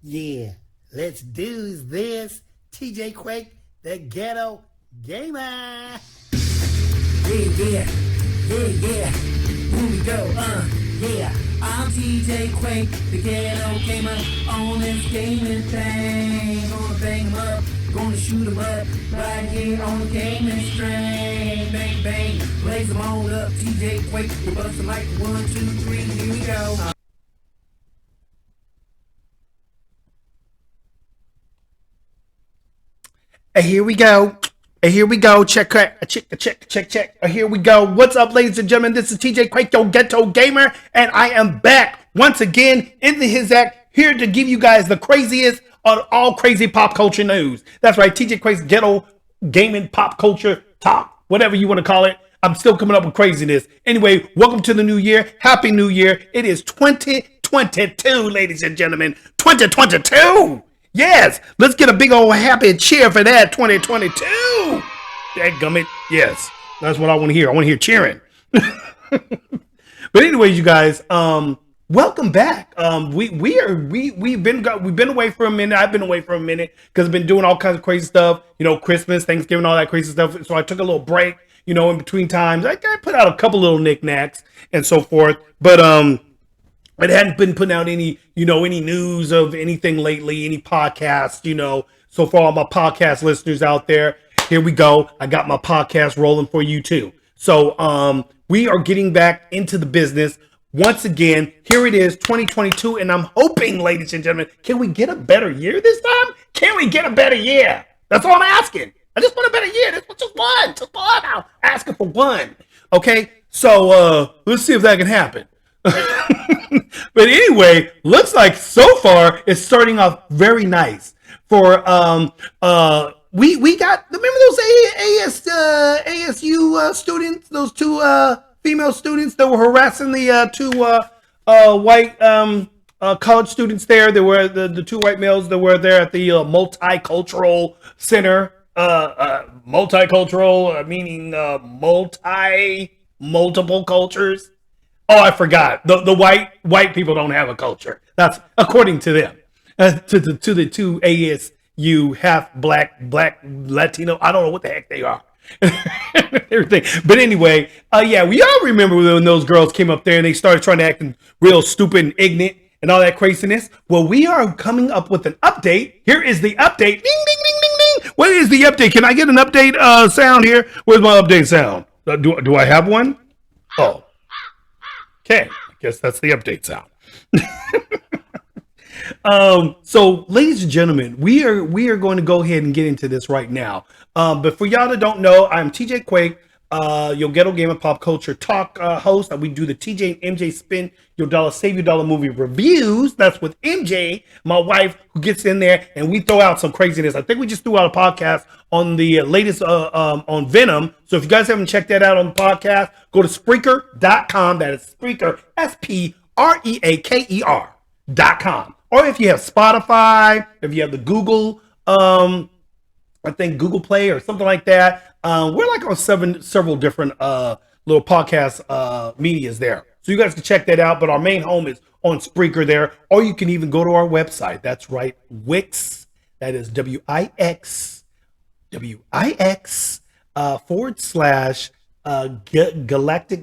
Yeah, let's do this. TJQUaKE, the Ghetto Gamer. Yeah. Here we go, yeah. I'm TJQUaKE, the Ghetto Gamer, on this gaming thing. Gonna bang 'em up, gonna shoot 'em up, right here on the gaming string. Bang, bang, blaze 'em on up, TJQUaKE, we bust 'em like 1, 2, 3, here we go. Here we go. Here we go. Check. Here we go. What's up, ladies and gentlemen? This is TJQUaKE, your Ghetto Gamer, and I am back once again in the his act, here to give you guys the craziest of all crazy pop culture news. That's right, TJQUaKE's Ghetto Gaming Pop Culture Talk, whatever you want to call it. I'm still coming up with craziness. Anyway, welcome to the new year. Happy New Year. It is 2022, ladies and gentlemen. 2022. Yes, let's get a big old happy cheer for that 2022. Dadgummit. Yes, that's what I want to hear. I want to hear cheering. But anyways, you guys, welcome back. We've been away for a minute. I've been away for a minute because I've been doing all kinds of crazy stuff. You know, Christmas, Thanksgiving, all that crazy stuff. So I took a little break. You know, in between times, I put out a couple little knickknacks and so forth. But I hadn't been putting out any news of anything lately, any podcasts, So for all my podcast listeners out there, here we go. I got my podcast rolling for you too. So we are getting back into the business once again. Here it is, 2022, and I'm hoping, ladies and gentlemen, can we get a better year this time? Can we get a better year? That's all I'm asking. I just want a better year. This was just one. I'm asking for one. Okay, so let's see if that can happen. But anyway, looks like so far it's starting off very nice. For we got, remember those ASU students, those two female students that were harassing the two white college students there. There were the two white males that were there at the multicultural center. Multicultural meaning multiple cultures. Oh, I forgot. The white people don't have a culture. That's according to them. To the two ASU half black Latino. I don't know what the heck they are. Everything. But anyway, yeah, we all remember when those girls came up there and they started trying to act real stupid and ignorant and all that craziness. Well, we are coming up with an update. Here is the update. Ding, ding, ding, ding, ding. What is the update? Can I get an update sound here? Where's my update sound? Do I have one? Oh. Okay, I guess that's the update sound. So, ladies and gentlemen, we are going to go ahead and get into this right now. But for y'all that don't know, I'm TJQUaKE, your Ghetto Gaming Pop Culture Talk host. We do the TJ&MJ Spend, your dollar save your dollar movie reviews. That's with MJ, my wife, who gets in there and we throw out some craziness. I think we just threw out a podcast on the latest on Venom. So if you guys haven't checked that out on the podcast, go to Spreaker.com. That is Spreaker, SPREAKER.com. Or if you have Spotify, if you have the Google, I think Google Play or something like that. We're like on several different little podcast medias there. So you guys can check that out. But our main home is on Spreaker there. Or you can even go to our website. That's right, Wix. That is WIX. / galactic,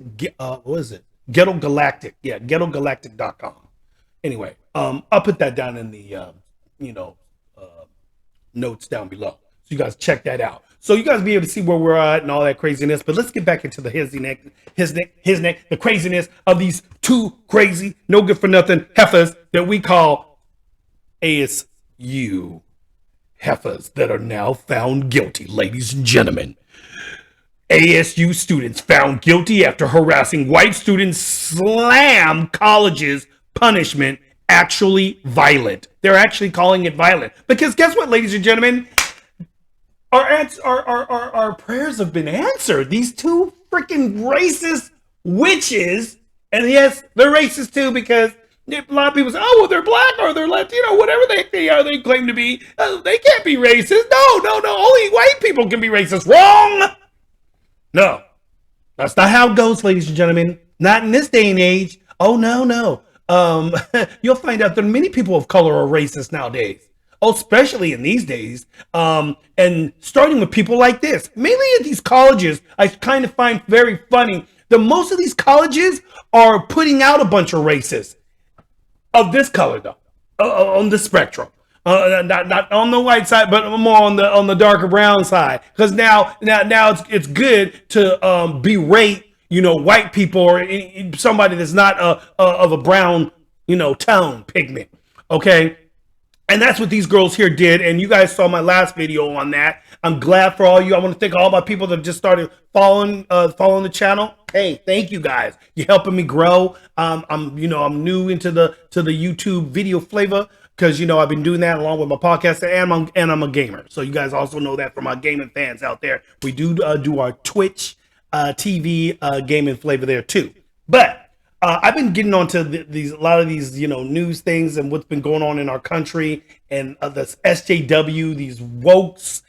what is it? Ghetto Galactic. Yeah, ghettogalactic.com. Anyway, I'll put that down in the, notes down below. So you guys check that out. So you guys be able to see where we're at and all that craziness. But let's get back into the his neck, the craziness of these two crazy, no good for nothing heifers that we call ASU heifers that are now found guilty, ladies and gentlemen. ASU students found guilty after harassing white students slam college's punishment actually violent. They're actually calling it violent because guess what, ladies and gentlemen? Our prayers have been answered. These two freaking racist witches, and yes, they're racist too because a lot of people say, oh, well, they're black or they're Latino, whatever they are, they claim to be. They can't be racist. No. Only white people can be racist. Wrong. No, that's not how it goes, ladies and gentlemen. Not in this day and age. Oh, no. you'll find out that many people of color are racist nowadays. Oh, especially in these days. And starting with people like this, mainly at these colleges, I kind of find very funny that most of these colleges are putting out a bunch of racists of this color, though, on the spectrum. Not on the white side, but more on the darker brown side. Because now it's good to berate, white people or somebody that's not of a brown, tone pigment. Okay. And that's what these girls here did. And you guys saw my last video on that. I'm glad for all you. I want to thank all my people that just started following the channel. Hey, thank you guys. You're helping me grow. I'm new into the YouTube video flavor because, I've been doing that along with my podcast and I'm a gamer. So you guys also know that from my gaming fans out there. We do our Twitch TV gaming flavor there too. But I've been getting onto a lot of these, news things and what's been going on in our country and this SJW, these wokes,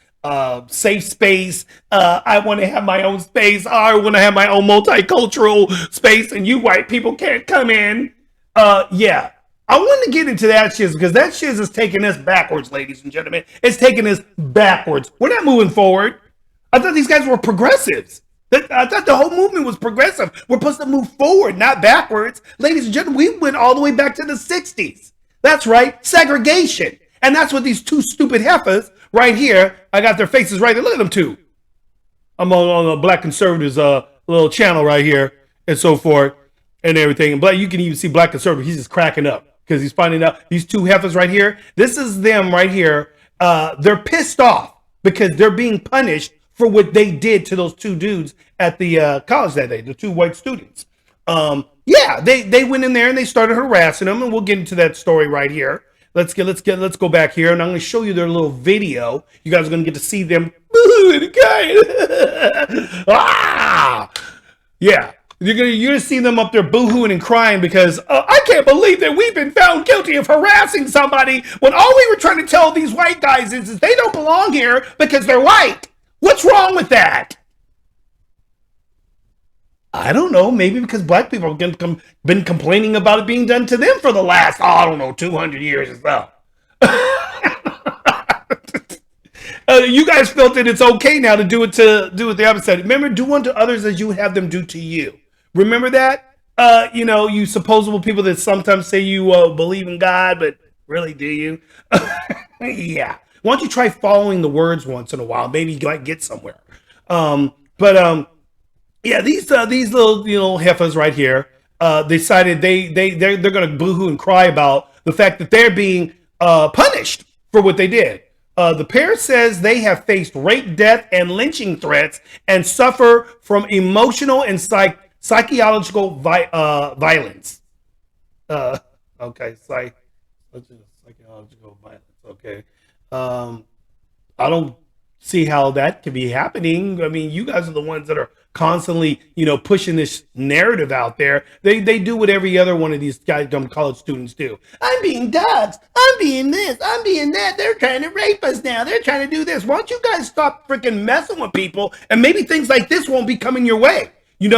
safe space. I want to have my own space. I want to have my own multicultural space, and you white people can't come in. Yeah, I want to get into that shiz because that shiz is taking us backwards, ladies and gentlemen. It's taking us backwards. We're not moving forward. I thought these guys were progressives. I thought the whole movement was progressive. We're supposed to move forward, not backwards. Ladies and gentlemen, we went all the way back to the 60s. That's right, segregation. And that's what these two stupid heifers right here, I got their faces right there. Look at them two. I'm on a Black Conservatives little channel right here and so forth and everything. But you can even see Black Conservative. He's just cracking up because he's finding out these two heifers right here. This is them right here. They're pissed off because they're being punished for what they did to those two dudes at the college that day, the two white students. Yeah, they went in there and they started harassing them, and we'll get into that story right here. Let's go back here, and I'm going to show you their little video. You guys are going to get to see them. Ah, yeah. You're gonna see them up there boohooing and crying because I can't believe that we've been found guilty of harassing somebody when all we were trying to tell these white guys is they don't belong here because they're white. What's wrong with that? I don't know. Maybe because black people have been complaining about it being done to them for the last, 200 years or so. You guys felt that it's okay now to do it the opposite. Remember, do unto others as you would have them do to you. Remember that? You supposable people that sometimes say you believe in God, but really, do you? Yeah. Why don't you try following the words once in a while? Maybe you might get somewhere. Yeah, these little heifers right here decided they're gonna boohoo and cry about the fact that they're being punished for what they did. The pair says they have faced rape, death, and lynching threats and suffer from emotional and psychological violence. Okay, psychological violence. Okay. I don't see how that could be happening. I mean, you guys are the ones that are constantly, pushing this narrative out there. They do what every other one of these guys, dumb college students do. I'm being dogs. I'm being this. I'm being that. They're trying to rape us now. They're trying to do this. Why don't you guys stop freaking messing with people? And maybe things like this won't be coming your way. You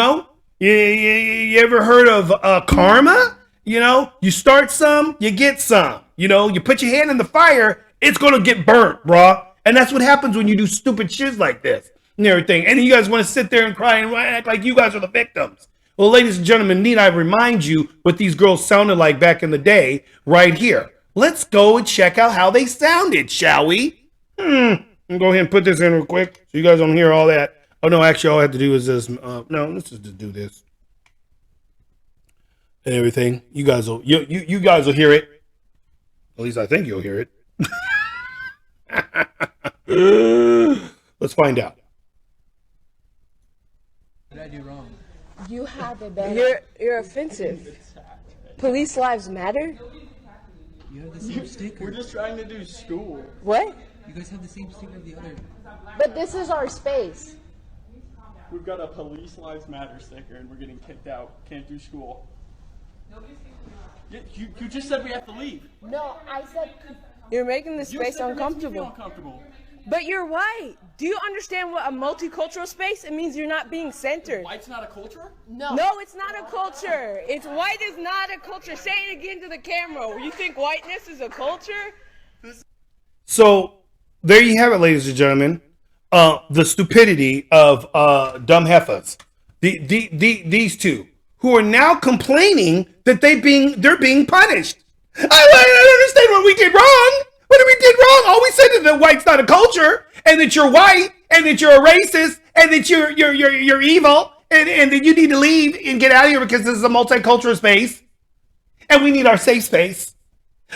ever heard of karma? You start some, you get some. You put your hand in the fire, it's going to get burnt, bruh. And that's what happens when you do stupid shit like this and everything. And you guys want to sit there and cry and act like you guys are the victims. Well, ladies and gentlemen, need I remind you what these girls sounded like back in the day right here. Let's go and check out how they sounded, shall we? I'm going to go ahead and put this in real quick so you guys don't hear all that. Oh, no, actually, all I have to do is this. No, let's just do this. And everything. You guys will hear it. At least I think you'll hear it. Let's find out. What did I do wrong? You have a better. You're offensive. Police lives matter? You have the same sticker. We're just trying to do school. What? You guys have the same sticker of the other. But this is our space. We've got a Police Lives Matter sticker and we're getting kicked out. Can't do school. You just said we have to leave. No, I said you're making the You space said it makes me feel uncomfortable. uncomfortable. But you're white. Do you understand what a multicultural space? It means you're not being centered. White's not a culture? No, it's not a culture. It's white is not a culture. Say it again to the camera. You think whiteness is a culture? So there you have it, ladies and gentlemen. The stupidity of dumb heifers. These two who are now complaining that they're being punished. I don't understand what we did wrong. What did we did wrong? All we said is that white's not a culture, and that you're white, and that you're a racist, and that you're evil, and that you need to leave and get out of here because this is a multicultural space, and we need our safe space.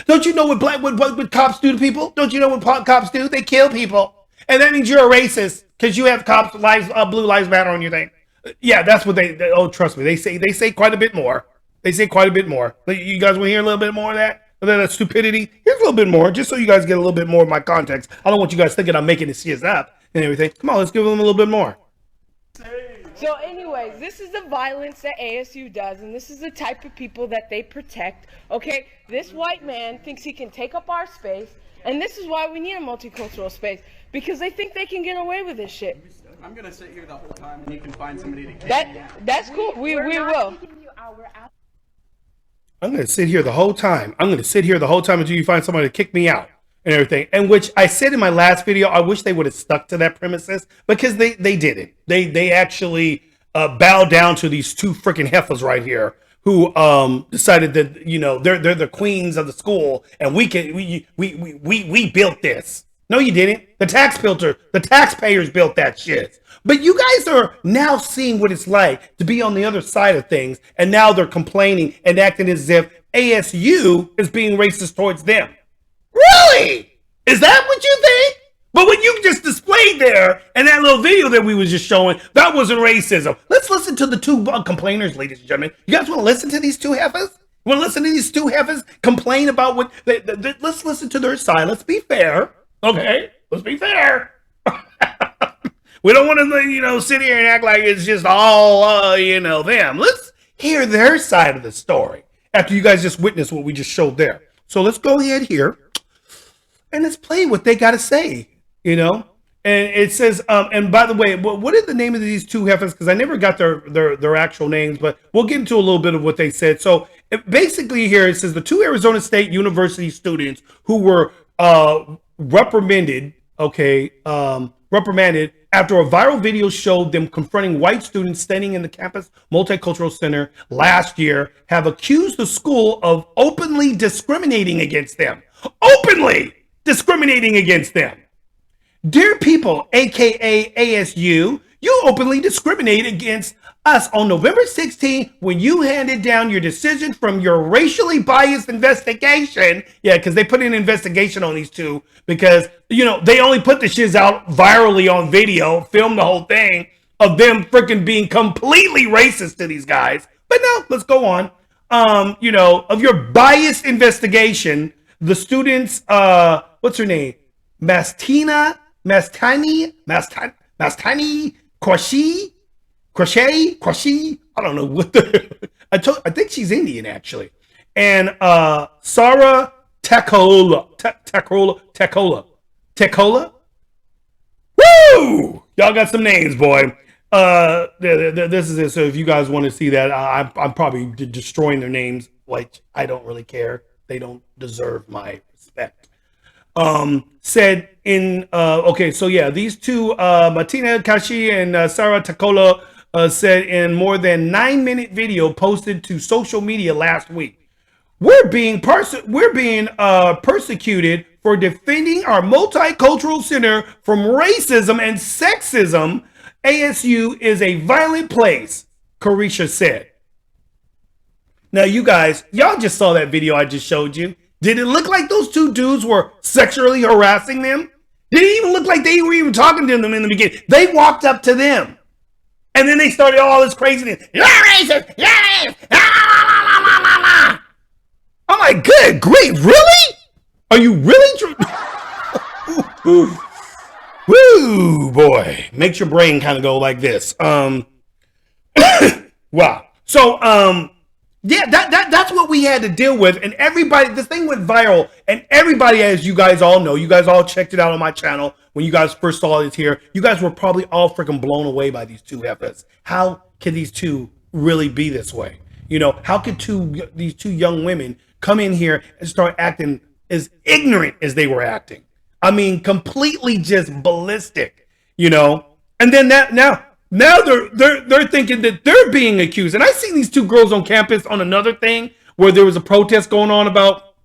Don't you know what cops do to people? Don't you know what cops do? They kill people, and that means you're a racist because you have cops blue lives matter on your thing. Yeah, that's what they oh, trust me, they say quite a bit more. They say quite a bit more. You guys want to hear a little bit more of that? That stupidity. Here's a little bit more, just so you guys get a little bit more of my context. I don't want you guys thinking I'm making this shit up and everything. Come on, let's give them a little bit more. So anyways, this is the violence that ASU does, and this is the type of people that they protect. Okay, this white man thinks he can take up our space, and this is why we need a multicultural space, because they think they can get away with this shit. I'm gonna sit here the whole time and you can find somebody to kick me out. That's cool. We will. I'm going to sit here the whole time. I'm going to sit here the whole time until you find somebody to kick me out and everything. And which I said in my last video, I wish they would have stuck to that premises because they didn't. They actually bowed down to these two freaking heifers right here who decided that, you know, they're the queens of the school and we built this. No, you didn't. The taxpayers built that shit. But you guys are now seeing what it's like to be on the other side of things, and now they're complaining and acting as if ASU is being racist towards them. Really? Is that what you think? But what you just displayed there in that little video that we was just showing, that wasn't racism. Let's listen to the two complainers, ladies and gentlemen. You guys want to listen to these two heifers? You want to listen to these two heifers complain about what? Let's listen to their side. Let's be fair. Okay, let's be fair. We don't want to, you know, sit here and act like it's just all, you know, them. Let's hear their side of the story after you guys just witnessed what we just showed there. So let's go ahead here and let's play what they got to say, you know. And it says, and by the way, what is the name of these two heifers? Because I never got their actual names, but we'll get into a little bit of what they said. So basically here it says the two Arizona State University students who were reprimanded after a viral video showed them confronting white students standing in the campus multicultural center last year have accused the school of openly discriminating against them. Openly discriminating against them. Dear people, aka ASU, you openly discriminated against us on November 16th when you handed down your decision from your racially biased investigation. Yeah, because they put an investigation on these two because, you know, they only put the shiz out virally on video, filmed the whole thing of them freaking being completely racist to these guys. But no, let's go on. You know, of your biased investigation, the students, what's her name? Mastani Kwashi, I don't know what I think she's Indian actually. And Sarah Tekola. Woo! Y'all got some names, boy. This is it. So if you guys want to see that, I'm probably destroying their names. Like, I don't really care. They don't deserve my respect. Said in okay, so yeah, these two Martina Kashi and Sarah Tekola said in more than 9-minute video posted to social media last week, we're being persecuted for defending our multicultural center from racism and sexism. ASU is a violent place, Carisha said. Now you guys, y'all just saw that video I just showed you. Did it look like those two dudes were sexually harassing them? Did it even look like they were even talking to them in the beginning? They walked up to them. And then they started all this craziness. You're racist! You're racist! I'm like, good grief, really? Are you really? Woo, boy. Makes your brain kind of go like this. Wow. So, Yeah, that's what we had to deal with, and everybody, this thing went viral, and everybody, as you guys all know, you guys all checked it out on my channel when you guys first saw it here. You guys were probably all freaking blown away by these two heifers. How can these two really be this way? You know, how could these two young women come in here and start acting as ignorant as they were acting? I mean, completely just ballistic, you know. And then now they're thinking that they're being accused. And I seen these two girls on campus on another thing where there was a protest going on about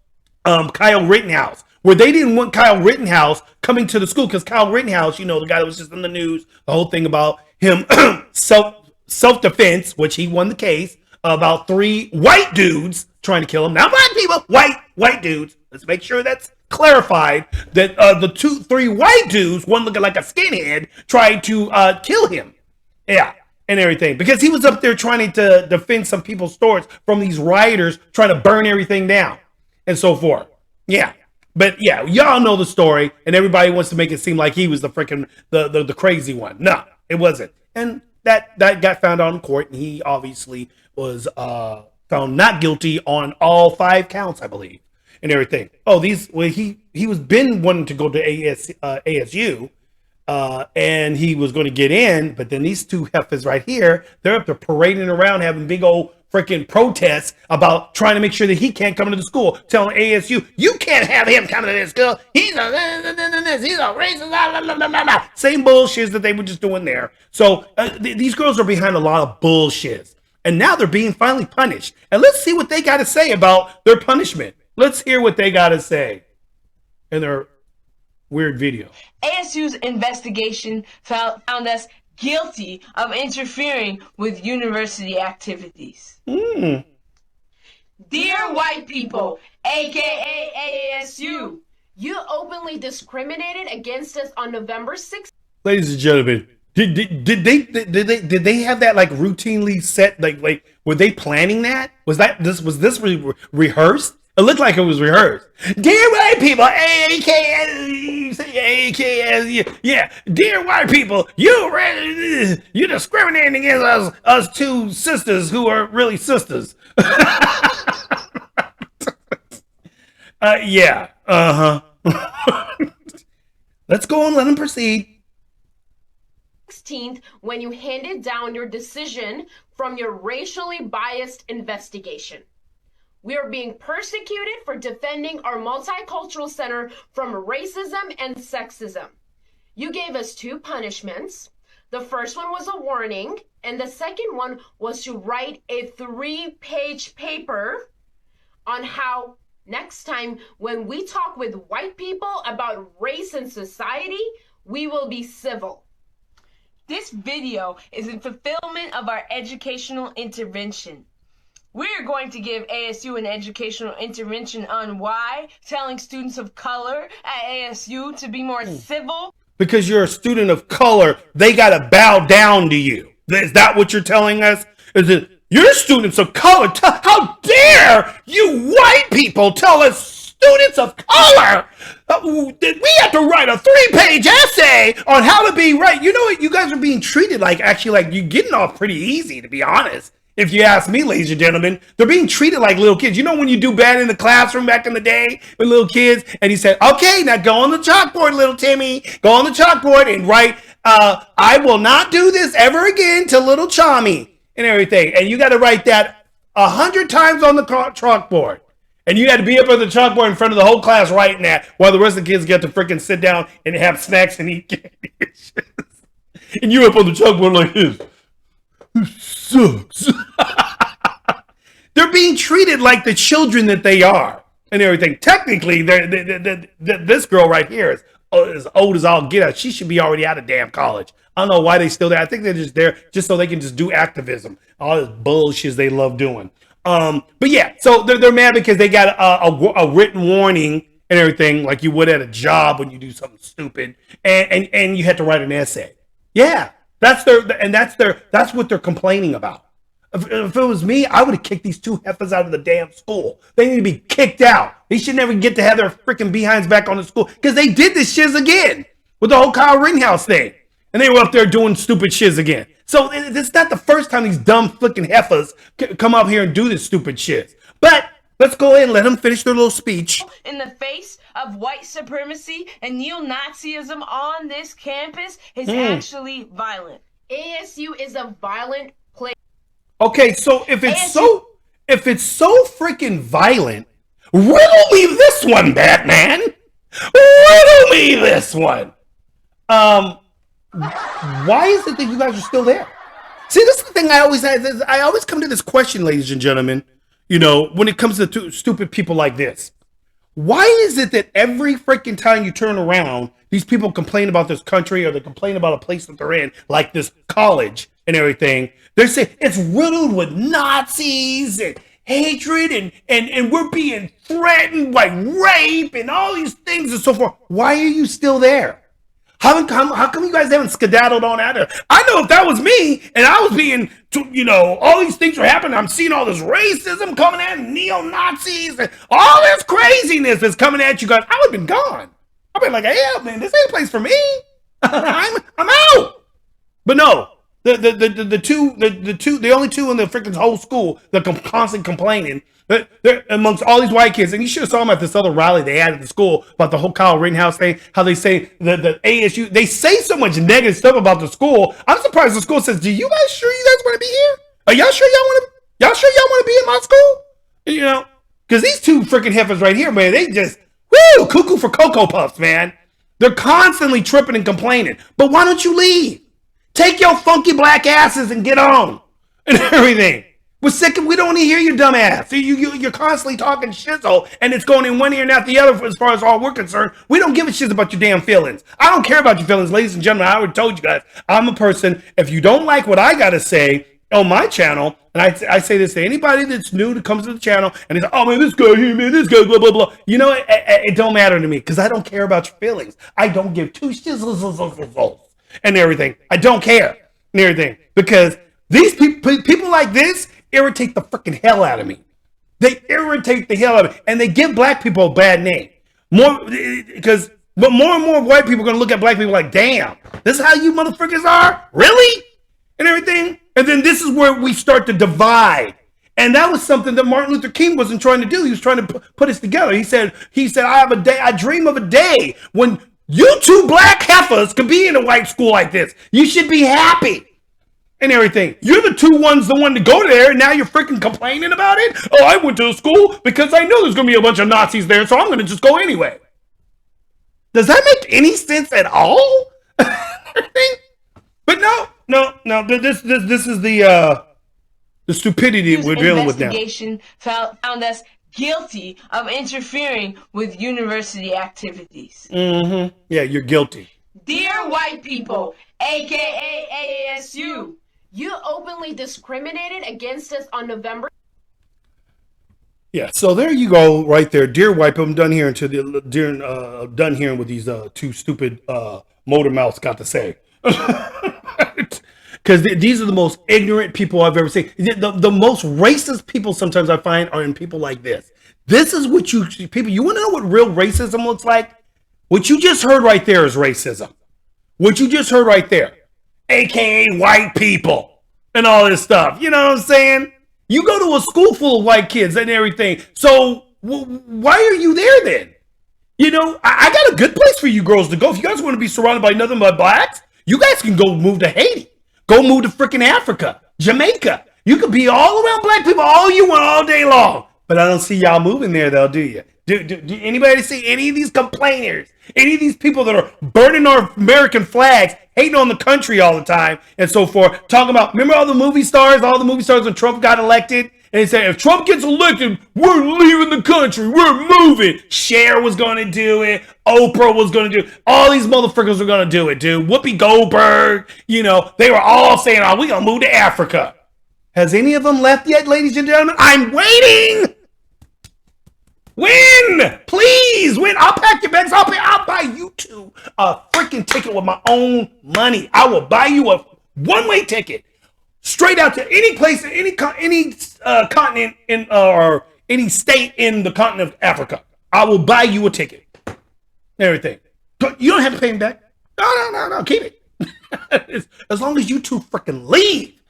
Kyle Rittenhouse, where they didn't want Kyle Rittenhouse coming to the school because Kyle Rittenhouse, you know, the guy that was just in the news, the whole thing about him self-defense, which he won the case about 3 white dudes trying to kill him. Not black people, white dudes. Let's make sure that's clarified that the 3 white dudes, one looking like a skinhead, tried to kill him. Yeah, and everything. Because he was up there trying to defend some people's stores from these rioters trying to burn everything down and so forth. Yeah. But yeah, y'all know the story, and everybody wants to make it seem like he was the freaking the crazy one. No, it wasn't. And that got found out in court, and he obviously was found not guilty on all 5 counts, I believe, and everything. Oh, he was been wanting to go to ASU, and he was going to get in, but then these two heifers right here, they're up there parading around, having big old freaking protests about trying to make sure that he can't come into the school, telling ASU, you can't have him coming to this school. He's a racist. Blah, blah, blah, blah. Same bullshit that they were just doing there. So these girls are behind a lot of bullshit, and now they're being finally punished. And let's see what they got to say about their punishment. Let's hear what they got to say in their weird video. ASU's investigation found us guilty of interfering with university activities. Dear white people, aka ASU, you openly discriminated against us on November 6th. Ladies and gentlemen, did they have that like routinely set, like were they planning that? Was this rehearsed? It looked like it was rehearsed. Dear white people, yeah. Dear white people, you're discriminating against us two sisters who are really sisters. Yeah. Let's go and let them proceed. 16th, when you handed down your decision from your racially biased investigation. We are being persecuted for defending our multicultural center from racism and sexism. You gave us 2 punishments. The first one was a warning, and the second one was to write a 3-page paper on how next time when we talk with white people about race and society, we will be civil. This video is in fulfillment of our educational intervention. We're going to give ASU an educational intervention on why telling students of color at ASU to be more civil. Because you're a student of color, they got to bow down to you. Is that what you're telling us? Is it you're students of color? How dare you white people tell us students of color we have to write a 3-page essay on how to be right? You know what? You guys are being treated like you're getting off pretty easy, to be honest. If you ask me, ladies and gentlemen, they're being treated like little kids. You know when you do bad in the classroom back in the day with little kids, and he said, okay, now go on the chalkboard, little Timmy. Go on the chalkboard and write, I will not do this ever again to little Chommy and everything. And you got to write that 100 times on the chalkboard. And you had to be up on the chalkboard in front of the whole class writing that while the rest of the kids get to freaking sit down and have snacks and eat candy. And you up on the chalkboard like this. Sucks. They're being treated like the children that they are and everything. Technically, this girl right here is as old as all get out. She should be already out of damn college. I don't know why they still there. I think they're just there just so they can just do activism. All this bullshit they love doing. But yeah, so they're mad because they got a written warning and everything, like you would at a job when you do something stupid, and you had to write an essay. Yeah. That's what they're complaining about. If it was me, I would have kicked these two heifers out of the damn school. They need to be kicked out. They should never get to have their freaking behinds back on the school because they did this shiz again with the whole Kyle Rittenhouse thing. And they were up there doing stupid shiz again. So it's not the first time these dumb flicking heifers come up here and do this stupid shit. But let's go ahead and let them finish their little speech. In the face of white supremacy and neo-Nazism on this campus is actually violent. ASU is a violent place. Okay, so if it's so freaking violent, riddle me this one, Batman. Riddle me this one. Why is it that you guys are still there? See, this is the thing I always have. I always come to this question, ladies and gentlemen, you know, when it comes to stupid people like this. Why is it that every freaking time you turn around, these people complain about this country or they complain about a place that they're in, like this college and everything, they say it's riddled with Nazis and hatred and we're being threatened by rape and all these things and so forth. Why are you still there? How come you guys haven't skedaddled on out of? I know if that was me and I was being, you know, all these things were happening. I'm seeing all this racism coming at neo-Nazis and all this craziness that's coming at you guys. I would have been gone. I've been like, hey, man, this ain't a place for me. I'm out. But no, the only two in the freaking whole school that constantly complaining. They're amongst all these white kids, and you should have saw them at this other rally they had at the school about the whole Kyle Rittenhouse thing, how they say the ASU, they say so much negative stuff about the school. I'm surprised the school says, do you guys sure you guys want to be here? Are y'all sure y'all want to be in my school? You know, because these two freaking heifers right here, man, they just, woo, cuckoo for Cocoa Puffs, man. They're constantly tripping and complaining. But why don't you leave? Take your funky black asses and get on and everything. We're sick of, we don't want to hear your dumb ass. You're constantly talking shizzo, and it's going in one ear and out the other as far as all we're concerned. We don't give a shit about your damn feelings. I don't care about your feelings, ladies and gentlemen. I already told you guys, I'm a person, if you don't like what I got to say on my channel, and I say this to anybody that's new that comes to the channel, and he's like, oh man, this guy here, man, this guy, blah, blah, blah. You know, it don't matter to me, because I don't care about your feelings. I don't give two shizzles and everything. I don't care and everything, because these people like this irritate the freaking hell out of me. They irritate the hell out of me, and they give black people a bad name. But more and more white people are gonna look at black people like, damn, this is how you motherfuckers are, really, and everything. And then this is where we start to divide. And that was something that Martin Luther King wasn't trying to do. He was trying to put us together. He said, I dream of a day when you two black heifers could be in a white school like this. You should be happy. And everything. You're the one to go there, and now you're freaking complaining about it? Oh, I went to the school because I know there's going to be a bunch of Nazis there, so I'm going to just go anyway. Does that make any sense at all? But no. This is the stupidity we're dealing with now. Investigation found us guilty of interfering with university activities. Mm-hmm. Yeah, you're guilty. Dear white people, aka ASU, you openly discriminated against us on November. Yeah, so there you go, right there, dear white people. I'm done hearing done hearing what these two stupid motor mouths got to say. Because these are the most ignorant people I've ever seen. The most racist people sometimes I find are in people like this. This is what you want to know what real racism looks like? What you just heard right there is racism. What you just heard right there, aka white people and all this stuff. You know what I'm saying? You go to a school full of white kids and everything. So why are you there then? You know, I got a good place for you girls to go. If you guys want to be surrounded by nothing but blacks, you guys can go move to Haiti. Go move to freaking Africa, Jamaica. You could be all around black people all you want all day long. But I don't see y'all moving there though, do you? Do anybody see any of these complainers? Any of these people that are burning our American flags, hating on the country all the time and so forth, talking about, remember all the movie stars when Trump got elected? And he said, if Trump gets elected, we're leaving the country. We're moving. Cher was going to do it. Oprah was going to do it. All these motherfuckers were going to do it, dude. Whoopi Goldberg, you know, they were all saying, oh, we're going to move to Africa. Has any of them left yet, ladies and gentlemen? I'm waiting. When? Please, when? I'll pack your bags. I'll buy you two a freaking ticket with my own money. I will buy you a one-way ticket straight out to any place, any continent or any state in the continent of Africa. I will buy you a ticket. Everything. You don't have to pay me back. No. Keep it. As long as you two freaking leave.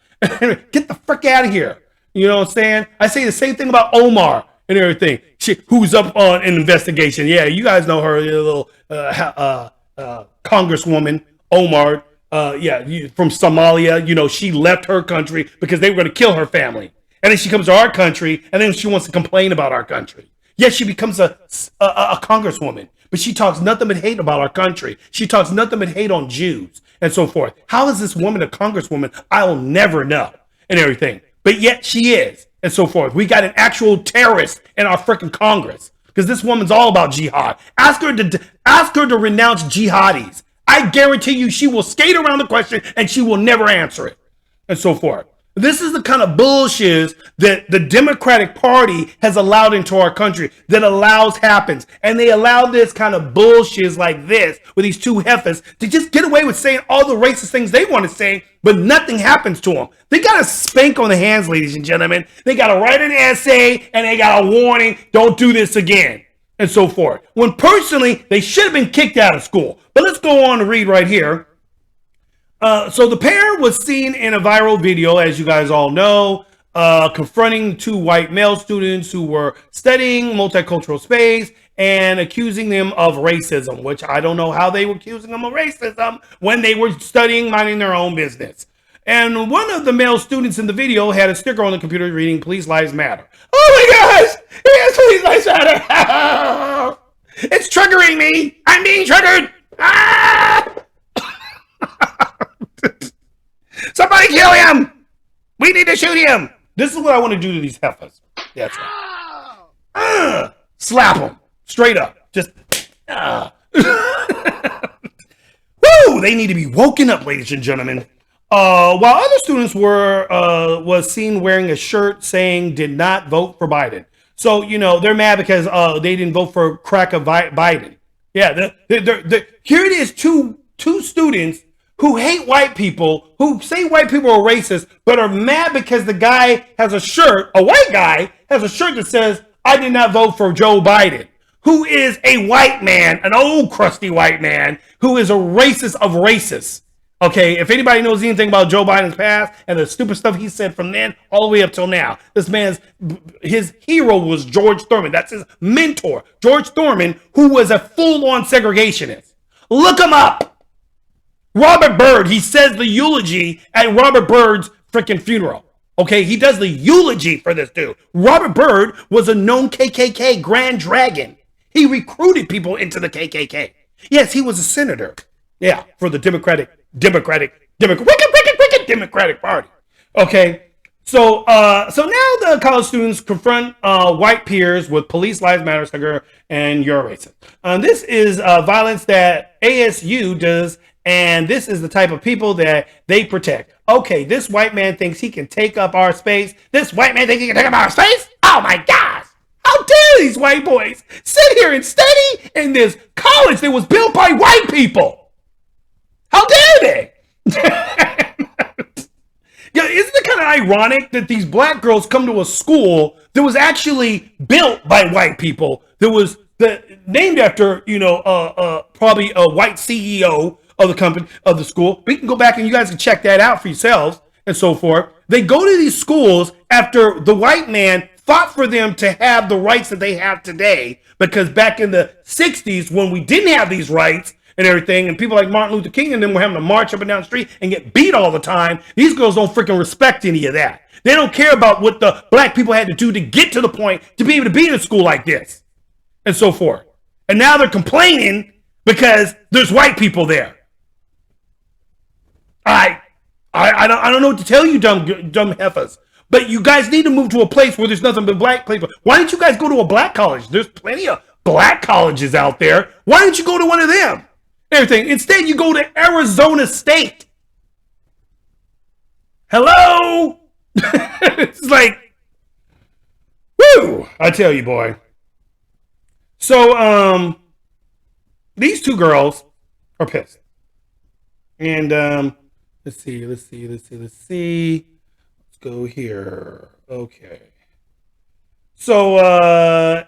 Get the frick out of here. You know what I'm saying? I say the same thing about Omar and everything. Who's up on an investigation. Yeah, you guys know her, you little congresswoman, Omar. From Somalia. You know, she left her country because they were going to kill her family. And then she comes to our country, and then she wants to complain about our country. Yes, she becomes a congresswoman, but she talks nothing but hate about our country. She talks nothing but hate on Jews and so forth. How is this woman a congresswoman? I'll never know and everything. But yet she is and so forth. We got an actual terrorist in our freaking Congress because this woman's all about jihad. Ask her to renounce jihadis. I guarantee you she will skate around the question and she will never answer it and so forth. This is the kind of bullshit that the Democratic Party has allowed into our country, that happens. And they allow this kind of bullshit like this with these two heifers to just get away with saying all the racist things they want to say, but nothing happens to them. They got a spank on the hands, ladies and gentlemen. They got to write an essay and they got a warning, don't do this again, and so forth. When personally, they should have been kicked out of school. But let's go on to read right here. So the pair was seen in a viral video, as you guys all know, confronting two white male students who were studying multicultural space and accusing them of racism, which I don't know how they were accusing them of racism when they were studying, minding their own business. And one of the male students in the video had a sticker on the computer reading, "Please Lives Matter." Oh my gosh! Yes, Please Lives Matter! It's triggering me! I'm being triggered! Ah! Somebody kill him! We need to shoot him! This is what I want to do to these heifers. That's right. Slap them. Straight up. Just. Woo! They need to be woken up, ladies and gentlemen. While other students was seen wearing a shirt saying "Did not vote for Biden." So, you know, they're mad because they didn't vote for crack of Biden. Yeah, here it is, two students who hate white people, who say white people are racist, but are mad because the guy has a shirt, a white guy has a shirt that says, "I did not vote for Joe Biden," who is a white man, an old crusty white man, who is a racist of racists. Okay, if anybody knows anything about Joe Biden's past and the stupid stuff he said from then all the way up till now, his hero was George Thurman. That's his mentor, George Thurman, who was a full-on segregationist. Look him up. Robert Byrd, he says the eulogy at Robert Byrd's freaking funeral. Okay, he does the eulogy for this dude. Robert Byrd was a known KKK Grand Dragon. He recruited people into the KKK. Yes, he was a senator. Yeah, for the Democratic Party. Okay, so now the college students confront white peers with "Police Lives Matter" sticker and "You're a racist." This is violence that ASU does. And this is the type of people that they protect. Okay, this white man thinks he can take up our space. This white man thinks he can take up our space? Oh my gosh! How dare these white boys sit here and study in this college that was built by white people? How dare they? Yeah, isn't it kind of ironic that these black girls come to a school that was actually built by white people, that was named after, probably a white CEO of the company, of the school. We can go back and you guys can check that out for yourselves and so forth. They go to these schools after the white man fought for them to have the rights that they have today, because back in the 60s, when we didn't have these rights and everything, and people like Martin Luther King and them were having to march up and down the street and get beat all the time, these girls don't freaking respect any of that. They don't care about what the black people had to do to get to the point to be able to be in a school like this and so forth. And now they're complaining because there's white people there. I don't know what to tell you, dumb heifers. But you guys need to move to a place where there's nothing but black people. Why don't you guys go to a black college? There's plenty of black colleges out there. Why don't you go to one of them? Everything. Instead, you go to Arizona State. Hello? It's like, whoo! I tell you, boy. So, these two girls are pissed. And, let's see. Let's go here. Okay. So,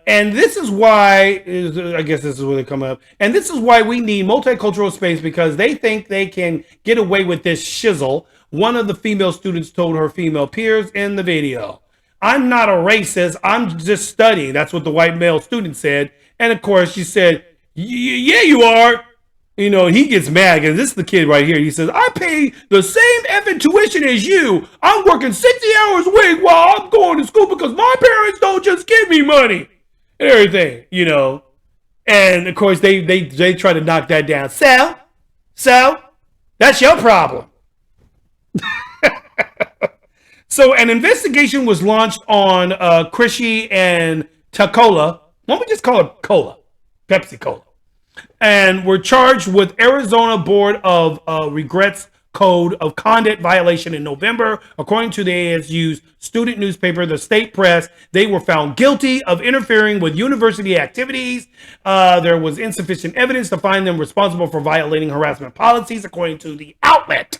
and this is why, I guess this is where they come up. And this is why we need multicultural space, because they think they can get away with this shizzle. One of the female students told her female peers in the video, "I'm not a racist, I'm just studying." That's what the white male student said. And of course she said, "Yeah, you are." You know, he gets mad, and this is the kid right here. He says, "I pay the same effing tuition as you. I'm working 60 hours a week while I'm going to school because my parents don't just give me money." And everything, you know. And of course, they try to knock that down. So, that's your problem. So an investigation was launched on Chrissy and Tacola. Why don't we just call it Cola? Pepsi Cola. And were charged with Arizona Board of Regrets Code of Conduct violation in November. According to the ASU's student newspaper, the State Press, they were found guilty of interfering with university activities. There was insufficient evidence to find them responsible for violating harassment policies, according to the outlet.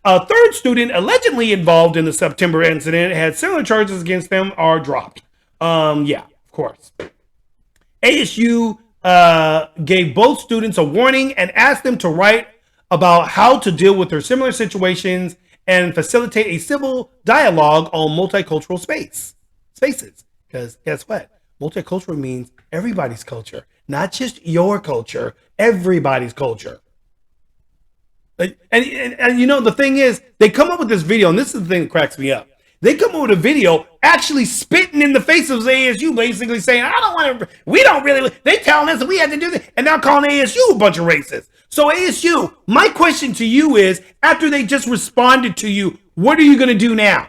A third student allegedly involved in the September incident had similar charges against them are dropped. Yeah, of course. ASU gave both students a warning and asked them to write about how to deal with their similar situations and facilitate a civil dialogue on multicultural spaces. Because guess what? Multicultural means everybody's culture, not just your culture, everybody's culture. And you know, the thing is, they come up with this video, and this is the thing that cracks me up. They come up with a video actually spitting in the face of ASU, basically saying, "I don't want to, we don't really," they telling us that we had to do this, and now calling ASU a bunch of racists. So ASU, my question to you is, after they just responded to you, what are you going to do now?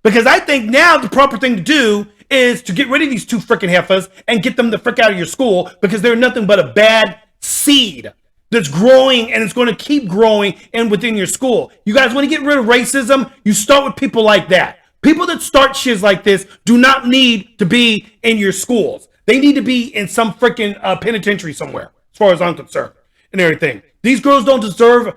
Because I think now the proper thing to do is to get rid of these two freaking heifers and get them the frick out of your school, because they're nothing but a bad seed that's growing, and it's going to keep growing and within your school. You guys want to get rid of racism? You start with people like that. People that start shiz like this do not need to be in your schools. They need to be in some freaking penitentiary somewhere, as far as I'm concerned, and everything. These girls don't deserve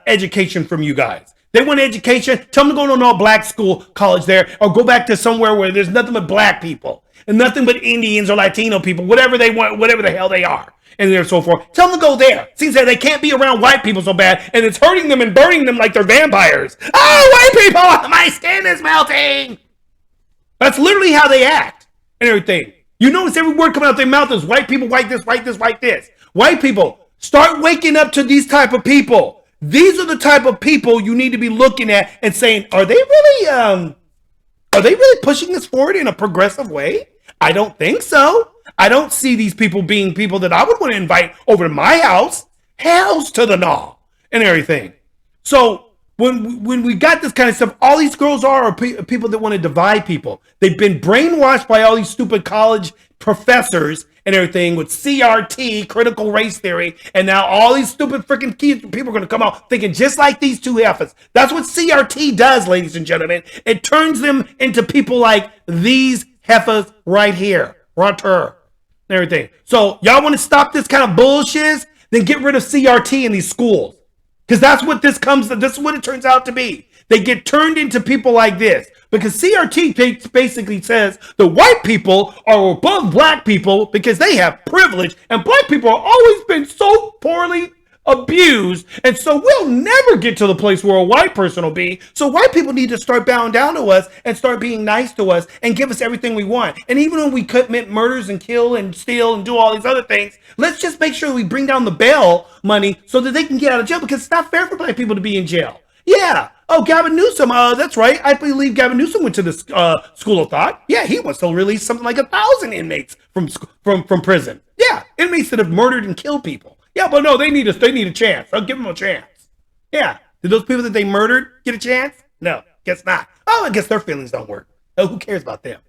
education from you guys. They want education. Tell them to go to an all-black school, college there, or go back to somewhere where there's nothing but black people and nothing but Indians or Latino people, whatever they want, whatever the hell they are. And so forth. Tell them to go there. Seems that they can't be around white people so bad, and it's hurting them and burning them like they're vampires. Oh, white people, my skin is melting. That's literally how they act and everything. You notice every word coming out their mouth is white people, white this, white this, white this. White people, start waking up to these type of people. These are the type of people you need to be looking at and saying, are they really pushing this forward in a progressive way? I don't think so. I don't see these people being people that I would want to invite over to my house. Hells to the gnaw and everything. So when we got this kind of stuff, all these girls are people that want to divide people. They've been brainwashed by all these stupid college professors and everything with CRT, critical race theory, and now all these stupid freaking people are going to come out thinking just like these two heifers. That's what CRT does, ladies and gentlemen. It turns them into people like these heifers right here. Right here. And everything. So y'all want to stop this kind of bullshit? Then get rid of CRT in these schools. Because that's what this is what it turns out to be. They get turned into people like this. Because CRT basically says the white people are above black people because they have privilege, and black people have always been so poorly abused, and so we'll never get to the place where a white person will be. So white people need to start bowing down to us and start being nice to us and give us everything we want. And even when we commit murders and kill and steal and do all these other things, let's just make sure we bring down the bail money so that they can get out of jail, because it's not fair for black people to be in jail. Yeah. Oh, Gavin Newsom. That's right. I believe Gavin Newsom went to the school of thought. Yeah, he wants to release something like 1,000 inmates from prison. Yeah, inmates that have murdered and killed people. Yeah, but no, they need a chance. I'll give them a chance. Yeah. Did those people that they murdered get a chance? No, guess not. Oh, I guess their feelings don't work. Oh, who cares about them?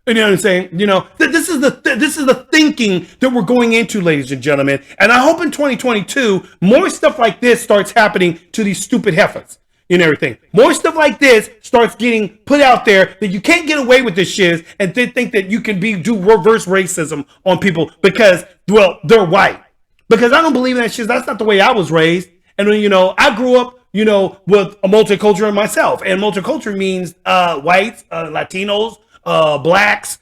You know what I'm saying? You know, this is the thinking that we're going into, ladies and gentlemen. And I hope in 2022, more stuff like this starts happening to these stupid heifers and everything. More stuff like this starts getting put out there that you can't get away with this shit and then think that you can do reverse racism on people because, well, they're white. Because I don't believe in that shit. That's not the way I was raised. And, you know, I grew up, you know, with a multicultural myself. And multicultural means whites, Latinos, blacks,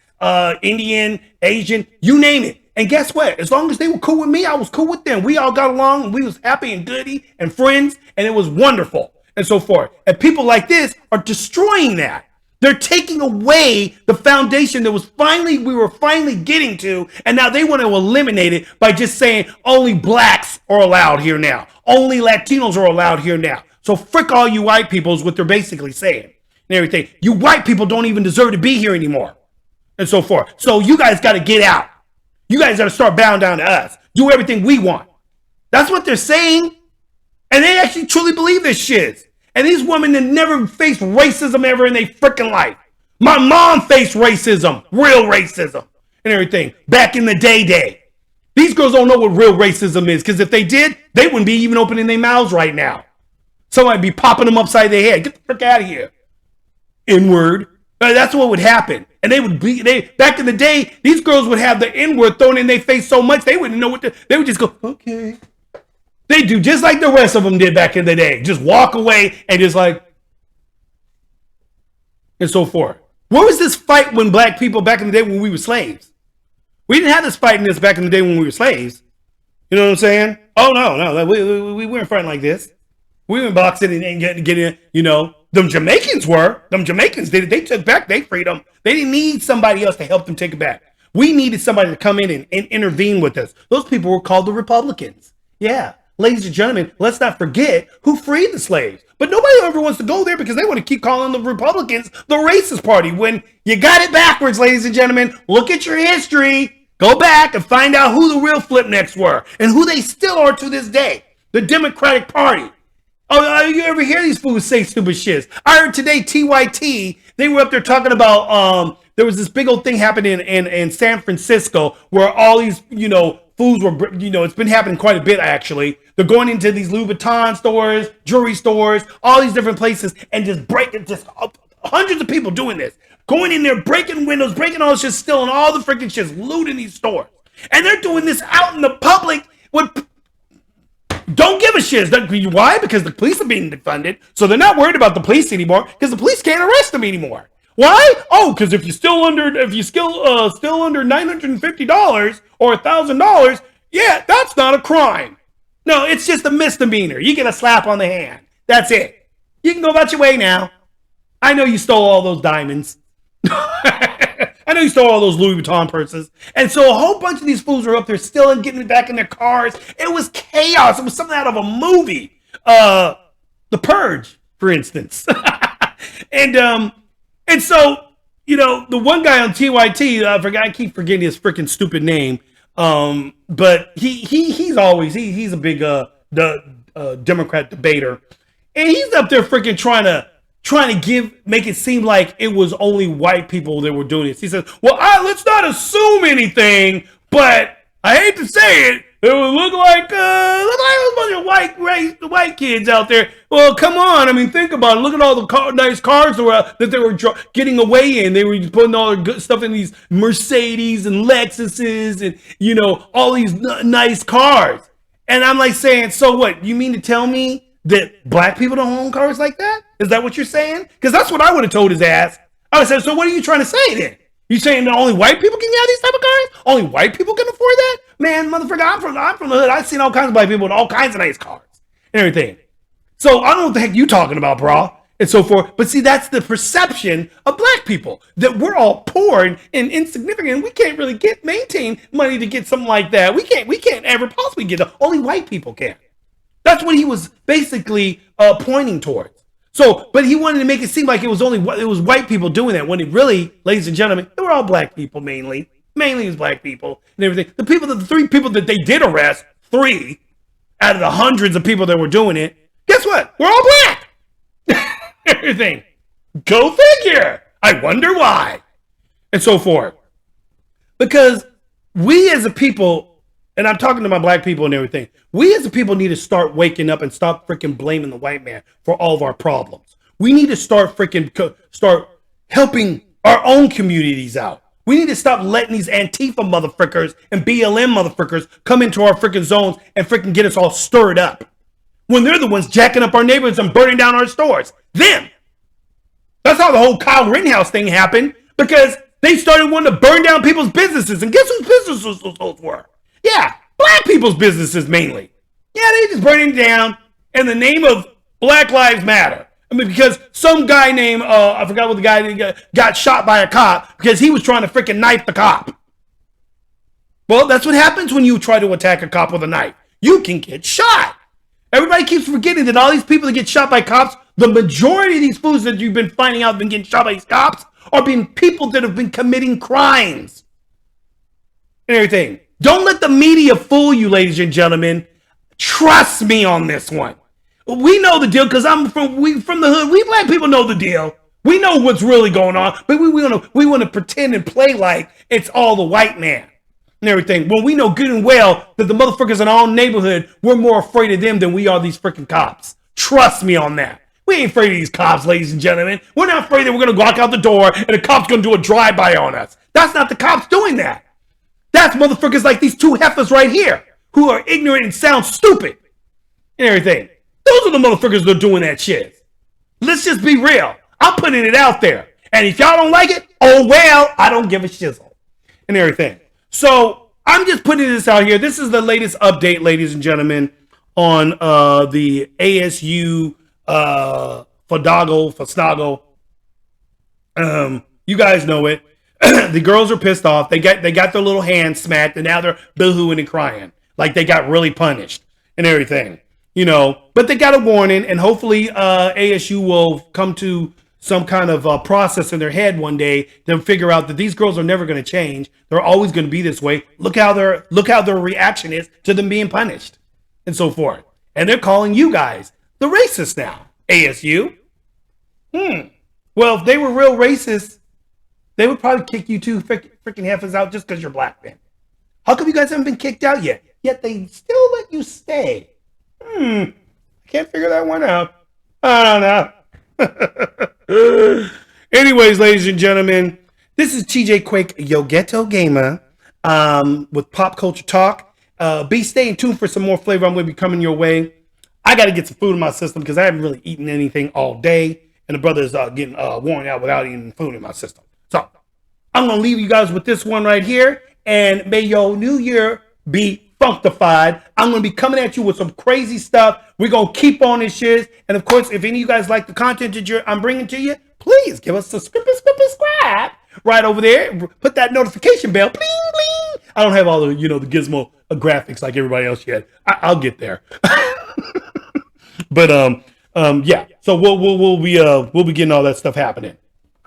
Indian, Asian, you name it. And guess what? As long as they were cool with me, I was cool with them. We all got along and we was happy and goody and friends, and it was wonderful and so forth. And people like this are destroying that. They're taking away the foundation that we were finally getting to, and now they want to eliminate it by just saying only blacks are allowed here now. Only Latinos are allowed here now. So frick all you white people is what they're basically saying and everything. You white people don't even deserve to be here anymore and so forth. So you guys got to get out. You guys got to start bowing down to us. Do everything we want. That's what they're saying. And they actually truly believe this shit. And these women that never faced racism ever in their freaking life. My mom faced racism, real racism and everything back in the day. These girls don't know what real racism is, because if they did, they wouldn't be even opening their mouths right now. Somebody would be popping them upside their head. Get the frick out of here. N-word. That's what would happen. And back in the day, these girls would have the N-word thrown in their face so much they wouldn't know what they would just go, okay. They do just like the rest of them did back in the day. Just walk away and just like, and so forth. Where was this fight when black people back in the day when we were slaves? We didn't have this fight in this back in the day when we were slaves. You know what I'm saying? Oh, no. We weren't fighting like this. We weren't boxing and getting, you know. Them Jamaicans were. Them Jamaicans did it. They took back their freedom. They didn't need somebody else to help them take it back. We needed somebody to come in and intervene with us. Those people were called the Republicans. Yeah. Ladies and gentlemen, let's not forget who freed the slaves. But nobody ever wants to go there because they want to keep calling the Republicans the racist party when you got it backwards, ladies and gentlemen. Look at your history. Go back and find out who the real flipnecks were and who they still are to this day. The Democratic Party. Oh, you ever hear these fools say stupid shit? I heard today TYT, they were up there talking about, there was this big old thing happening in San Francisco where all these, you know, fools were, you know, it's been happening quite a bit actually. They're going into these Louis Vuitton stores, jewelry stores, all these different places and just breaking, just hundreds of people doing this. Going in there, breaking windows, breaking all this shit, stealing all the freaking shit, looting these stores. And they're doing this out in the public with... Don't give a shit. Why? Because the police are being defunded, so they're not worried about the police anymore because the police can't arrest them anymore. Why? Oh, because if you're still under $950 or $1,000, yeah, that's not a crime. No, it's just a misdemeanor. You get a slap on the hand. That's it. You can go about your way now. I know you stole all those diamonds. I know you stole all those Louis Vuitton purses. And so a whole bunch of these fools are up there still and getting back in their cars. It was chaos. It was something out of a movie. The Purge, for instance. And so, you know, the one guy on TYT, I keep forgetting his freaking stupid name. But he's a big Democrat debater. And he's up there freaking trying to make it seem like it was only white people that were doing this. He says, well, let's not assume anything, but I hate to say it, it would look like a bunch of white kids out there. Well, come on. I mean, think about it. Look at all the nice cars that they were getting away in. They were putting all the good stuff in these Mercedes and Lexuses and, you know, all these nice cars. And I'm like saying, so what? You mean to tell me that black people don't own cars like that? Is that what you're saying? Because that's what I would have told his ass. I would have said, so what are you trying to say then? You saying that only white people can have these type of cars? Only white people can afford that? Man, motherfucker, I'm from the hood. I've seen all kinds of black people with all kinds of nice cars and everything. So I don't know what the heck you talking about, bro, and so forth. But see, that's the perception of black people, that we're all poor and insignificant. We can't really maintain money to get something like that. We can't ever possibly get it. Only white people can. That's what he was basically pointing towards. So, but he wanted to make it seem like it was white people doing that, when it really, ladies and gentlemen, they were all black people mainly. Mainly it was black people and everything. The 3 people that they did arrest, 3 out of the hundreds of people that were doing it, guess what? We're all black. Everything. Go figure. I wonder why. And so forth. Because we as a people, and I'm talking to my black people and everything, we as a people need to start waking up and stop freaking blaming the white man for all of our problems. We need to start helping our own communities out. We need to stop letting these Antifa motherfuckers and BLM motherfuckers come into our freaking zones and freaking get us all stirred up, when they're the ones jacking up our neighborhoods and burning down our stores. Them. That's how the whole Kyle Rittenhouse thing happened, because They started wanting to burn down people's businesses. And guess whose businesses those were? Yeah, black people's businesses mainly. Yeah, they just burning it down in the name of Black Lives Matter. I mean, because some guy named, I forgot what the guy got shot by a cop because he was trying to freaking knife the cop. Well, that's what happens when you try to attack a cop with a knife. You can get shot. Everybody keeps forgetting that all these people that get shot by cops, the majority of these fools that you've been finding out have been getting shot by these cops are being people that have been committing crimes and everything. Don't let the media fool you, ladies and gentlemen. Trust me on this one. We know the deal because we from the hood. We black people know the deal. We know what's really going on, but we want to pretend and play like it's all the white man and everything. When we know good and well that the motherfuckers in our own neighborhood, we're more afraid of them than we are these freaking cops. Trust me on that. We ain't afraid of these cops, ladies and gentlemen. We're not afraid that we're going to walk out the door and the cop's going to do a drive-by on us. That's not the cops doing that. That's motherfuckers like these two heifers right here who are ignorant and sound stupid and everything. Those are the motherfuckers that are doing that shit. Let's just be real. I'm putting it out there. And if y'all don't like it, oh well, I don't give a shizzle and everything. So I'm just putting this out here. This is the latest update, ladies and gentlemen, on the ASU Fadago. You guys know it. The girls are pissed off. They got their little hands smacked, and now they're boo-hooing and crying like they got really punished and everything. You know, but they got a warning, and hopefully ASU will come to some kind of process in their head one day to figure out that these girls are never going to change. They're always going to be this way. Look how their reaction is to them being punished and so forth. And they're calling you guys the racists now, ASU. Well, if they were real racists, they would probably kick you two freaking heifers out just because you're black then. How come you guys haven't been kicked out yet? Yet they still let you stay. I can't figure that one out. I don't know. Anyways, ladies and gentlemen, this is TJQUaKE, Yo Ghetto Gamer, with Pop Culture Talk. Be staying tuned for some more flavor. I'm going to be coming your way. I got to get some food in my system because I haven't really eaten anything all day, and the brother's getting worn out without eating food in my system. So I'm going to leave you guys with this one right here, and may your new year be functified. I'm going to be coming at you with some crazy stuff. We're going to keep on this shit. And of course, if any of you guys like the content that I'm bringing to you, please give us a subscribe right over there. Put that notification bell. Bling, bling. I don't have all the, the gizmo graphics like everybody else yet. I'll get there. But, yeah. So we'll be getting all that stuff happening.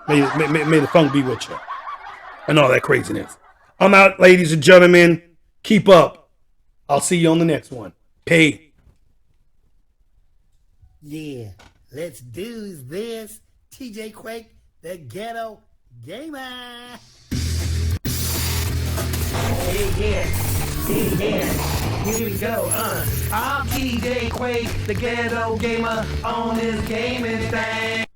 May the funk be with you and all that craziness. I'm out, ladies and gentlemen. Keep up. I'll see you on the next one. Peace. Yeah, let's do this. TJQUaKE, the Ghetto Gamer. Yeah. Here we go. I'm TJQUaKE, the Ghetto Gamer on this gaming thing.